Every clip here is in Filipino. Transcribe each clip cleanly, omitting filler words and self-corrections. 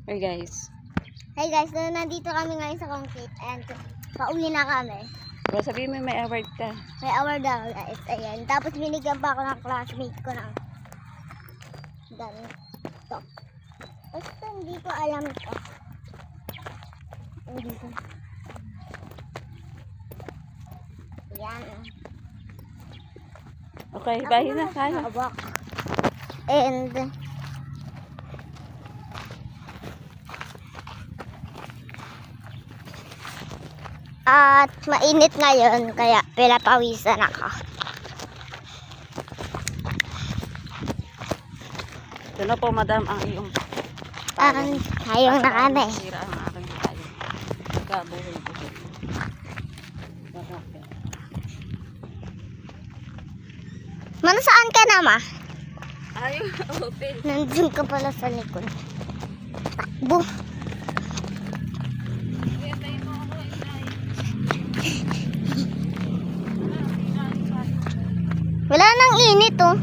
Hey guys. Hey guys, nandito kami ngayon sa concrete and pauwi na kami. So, sabihin mo may award ka. May award daw guys, ayan. Tapos binigyan pa ako ng classmate ko ng ganito. Basta hindi ko alam ito. Dito. Ayan. Okay, bahin na kaya. Hawak. And at mainit ngayon kaya pinapawisan ako. Ito na po madam ang iyong Tayong na kami. sira ang aking tayo. Kabuhay-buhay. Mano, saan ka na, ma? Ayaw, open. Nandun ka pala sa likod. Takbo. Wala nang init, oh.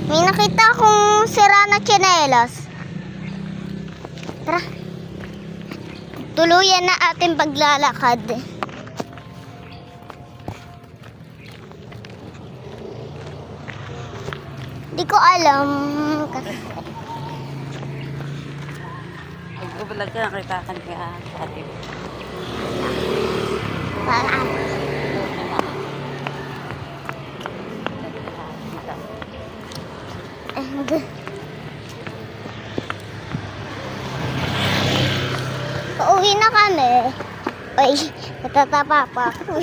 May nakita akong sira na tsinelas. Tara. Tuluyan na ating paglalakad. Di ko alam kasi Magbabalag ka, nakita ka niya ate. parang and pauwi na kami. Uy, natatapa pa ako.